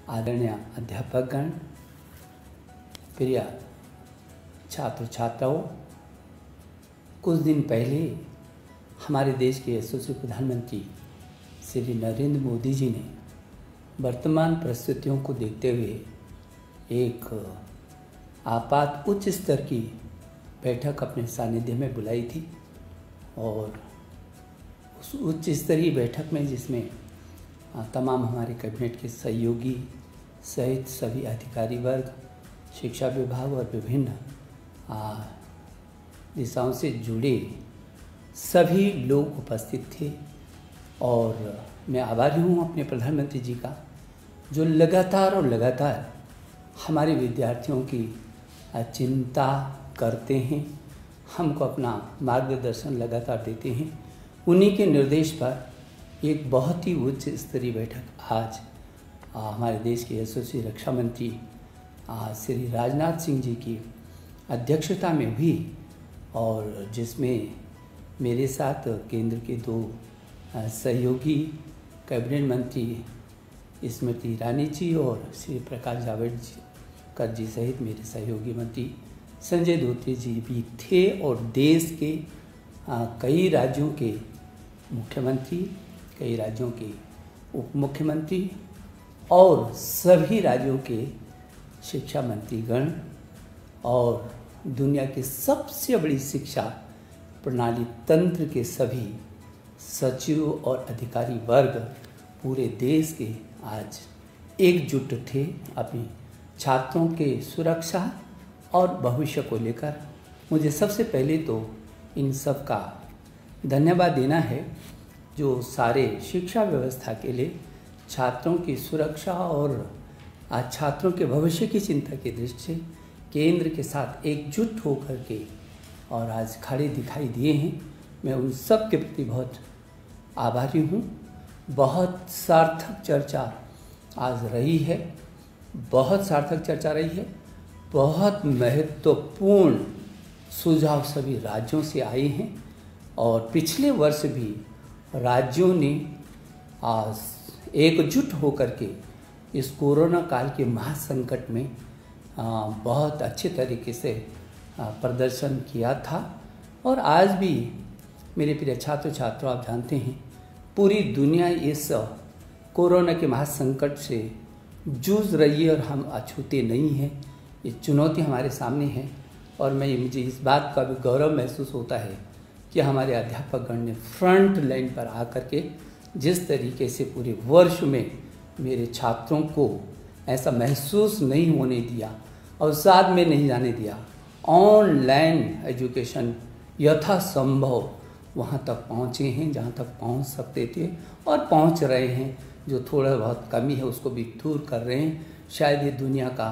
आदरणीय अध्यापकगण, प्रिय छात्र छात्राओं, कुछ दिन पहले हमारे देश के यशस्वी प्रधानमंत्री श्री नरेंद्र मोदी जी ने वर्तमान परिस्थितियों को देखते हुए एक आपात उच्च स्तर की बैठक अपने सानिध्य में बुलाई थी। और उस उच्च स्तरीय बैठक में जिसमें तमाम हमारे कैबिनेट के सहयोगी सहित सभी अधिकारी वर्ग, शिक्षा विभाग और विभिन्न दिशाओं से जुड़े सभी लोग उपस्थित थे। और मैं आभारी हूँ अपने प्रधानमंत्री जी का, जो लगातार हमारे विद्यार्थियों की चिंता करते हैं, हमको अपना मार्गदर्शन लगातार देते हैं। उन्हीं के निर्देश पर एक बहुत ही उच्च स्तरीय बैठक आज हमारे देश के यशस्वी रक्षा मंत्री श्री राजनाथ सिंह जी की अध्यक्षता में हुई, और जिसमें मेरे साथ केंद्र के दो सहयोगी कैबिनेट मंत्री स्मृति ईरानी जी और श्री प्रकाश जावड़ेकर जी सहित मेरे सहयोगी मंत्री संजय धोत्रे जी भी थे। और देश के कई राज्यों के मुख्यमंत्री, कई राज्यों के उप मुख्यमंत्री और सभी राज्यों के शिक्षा मंत्रीगण और दुनिया के सबसे बड़ी शिक्षा प्रणाली तंत्र के सभी सचिव और अधिकारी वर्ग पूरे देश के आज एकजुट थे अपनी छात्रों के सुरक्षा और भविष्य को लेकर। मुझे सबसे पहले तो इन सब का धन्यवाद देना है, जो सारे शिक्षा व्यवस्था के लिए छात्रों की सुरक्षा और छात्रों के भविष्य की चिंता की दृष्टि से केंद्र के साथ एकजुट होकर के और आज खड़े दिखाई दिए हैं। मैं उन सब के प्रति बहुत आभारी हूँ। बहुत सार्थक चर्चा आज रही है, बहुत सार्थक चर्चा रही है। बहुत महत्वपूर्ण सुझाव सभी राज्यों से आए हैं, और पिछले वर्ष भी राज्यों ने एकजुट होकर के इस कोरोना काल के महासंकट में बहुत अच्छे तरीके से प्रदर्शन किया था। और आज भी मेरे प्रिय छात्र छात्राओं, आप जानते हैं पूरी दुनिया इस कोरोना के महासंकट से जूझ रही है और हम अछूते नहीं हैं। ये चुनौती हमारे सामने है, और मुझे इस बात का भी गौरव महसूस होता है कि हमारे अध्यापकगण ने फ्रंट लाइन पर आकर के जिस तरीके से पूरे वर्ष में मेरे छात्रों को ऐसा महसूस नहीं होने दिया और साथ में नहीं जाने दिया, ऑनलाइन एजुकेशन यथासंभव वहाँ तक पहुँचे हैं जहाँ तक पहुँच सकते थे और पहुँच रहे हैं। जो थोड़ा बहुत कमी है उसको भी दूर कर रहे हैं। शायद ये दुनिया का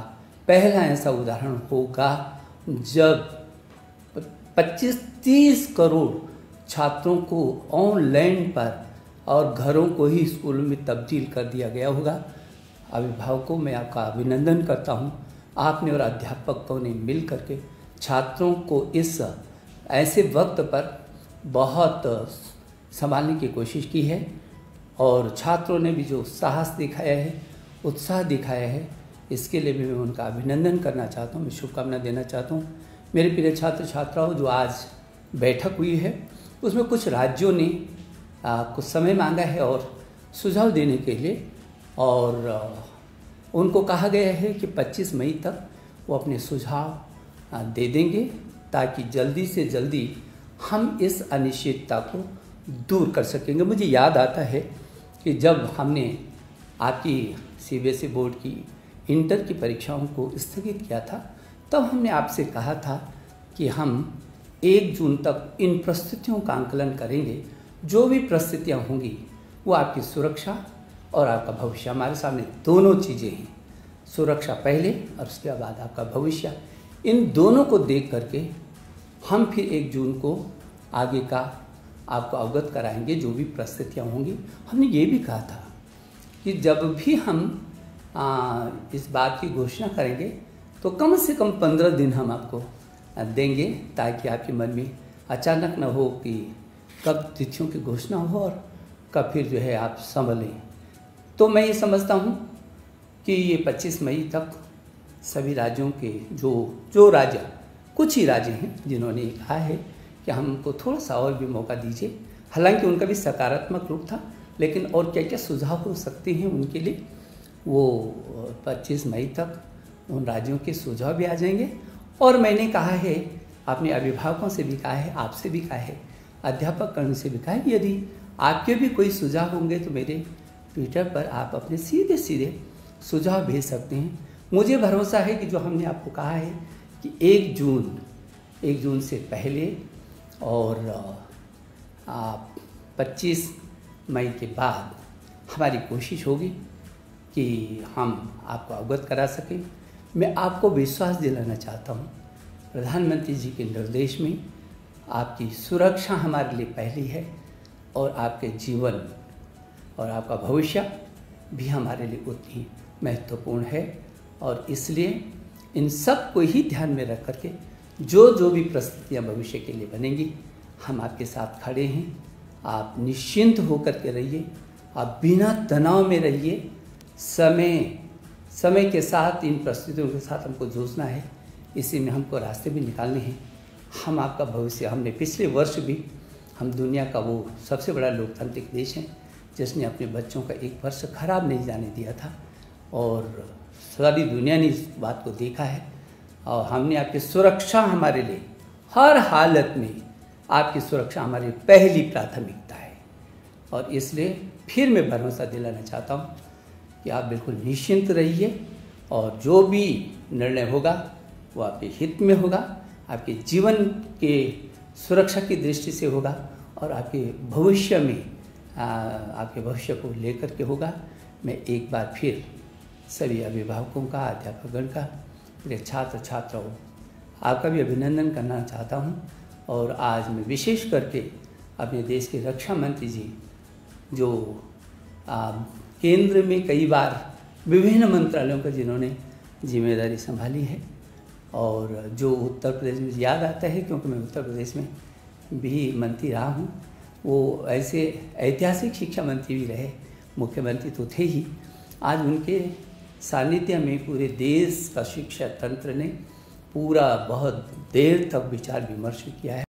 पहला ऐसा उदाहरण होगा जब 25-30 करोड़ छात्रों को ऑनलाइन पर और घरों को ही स्कूल में तब्दील कर दिया गया होगा। अभिभावकों, मैं आपका अभिनंदन करता हूं। आपने और अध्यापकों ने मिल करके छात्रों को इस ऐसे वक्त पर बहुत संभालने की कोशिश की है, और छात्रों ने भी जो साहस दिखाया है, उत्साह दिखाया है, इसके लिए भी मैं उनका अभिनंदन करना चाहता हूँ, मैं शुभकामना देना चाहता हूँ। मेरे प्रिय छात्र छात्राओं, जो आज बैठक हुई है उसमें कुछ राज्यों ने कुछ समय मांगा है और सुझाव देने के लिए, और उनको कहा गया है कि 25 मई तक वो अपने सुझाव दे देंगे, ताकि जल्दी से जल्दी हम इस अनिश्चितता को दूर कर सकेंगे। मुझे याद आता है कि जब हमने आपकी CBSE बोर्ड की इंटर की परीक्षाओं को स्थगित किया था, तब हमने आपसे कहा था कि हम 1 जून तक इन परिस्थितियों का आंकलन करेंगे। जो भी परिस्थितियाँ होंगी वो आपकी सुरक्षा और आपका भविष्य, हमारे सामने दोनों चीज़ें हैं, सुरक्षा पहले और उसके बाद आपका भविष्य। इन दोनों को देख करके हम फिर 1 जून को आगे का आपको अवगत कराएंगे जो भी परिस्थितियाँ होंगी। हमने ये भी कहा था कि जब भी हम इस बात की घोषणा करेंगे तो कम से कम 15 दिन हम आपको देंगे, ताकि आपके मन में अचानक न हो कि कब तिथियों की घोषणा हो और कब फिर जो है आप संभलें। तो मैं ये समझता हूँ कि ये 25 मई तक सभी राज्यों के जो राज्य, कुछ ही राज्य हैं जिन्होंने कहा है कि हमको थोड़ा सा और भी मौका दीजिए। हालांकि उनका भी सकारात्मक रूप था, लेकिन और क्या क्या सुझाव हो सकते हैं उनके लिए, वो 25 मई तक उन राज्यों के सुझाव भी आ जाएंगे। और मैंने कहा है, अपने अभिभावकों से भी कहा है, आपसे भी कहा है, अध्यापक कर्ण से भी कहा है, यदि आपके भी कोई सुझाव होंगे तो मेरे ट्विटर पर आप अपने सीधे सीधे सुझाव भेज सकते हैं। मुझे भरोसा है कि जो हमने आपको कहा है कि 1 जून से पहले और 25 मई के बाद हमारी कोशिश होगी कि हम आपको अवगत करा सकें। मैं आपको विश्वास दिलाना चाहता हूँ, प्रधानमंत्री जी के निर्देश में आपकी सुरक्षा हमारे लिए पहली है और आपके जीवन और आपका भविष्य भी हमारे लिए उतनी महत्वपूर्ण है। और इसलिए इन सब को ही ध्यान में रख करके जो भी परिस्थितियाँ भविष्य के लिए बनेंगी, हम आपके साथ खड़े हैं। आप निश्चिंत होकर के रहिए, आप बिना तनाव में रहिए। समय के साथ इन परिस्थितियों के साथ हमको जूझना है, इसी में हमको रास्ते भी निकालने हैं। हम आपका भविष्य, हमने पिछले वर्ष भी, हम दुनिया का वो सबसे बड़ा लोकतांत्रिक देश है जिसने अपने बच्चों का 1 वर्ष खराब नहीं जाने दिया था, और सारी दुनिया ने इस बात को देखा है। और हमने आपकी सुरक्षा, हमारे लिए हर हालत में आपकी सुरक्षा हमारी पहली प्राथमिकता है। और इसलिए फिर मैं भरोसा दिलाना चाहता हूँ कि आप बिल्कुल निश्चिंत रहिए, और जो भी निर्णय होगा वो आपके हित में होगा, आपके जीवन के सुरक्षा की दृष्टि से होगा, और आपके भविष्य में आपके भविष्य को लेकर के होगा। मैं एक बार फिर सभी अभिभावकों का, अध्यापकगण का, मेरे छात्र छात्राओं, आपका भी अभिनंदन करना चाहता हूँ। और आज मैं विशेष करके अपने देश के रक्षा मंत्री जी, जो केंद्र में कई बार विभिन्न मंत्रालयों का जिन्होंने जिम्मेदारी संभाली है, और जो उत्तर प्रदेश में याद आता है क्योंकि मैं उत्तर प्रदेश में भी मंत्री रहा हूँ, वो ऐसे ऐतिहासिक शिक्षा मंत्री भी रहे, मुख्यमंत्री तो थे ही। आज उनके सानिध्य में पूरे देश का शिक्षा तंत्र ने पूरा बहुत देर तक विचार विमर्श किया है।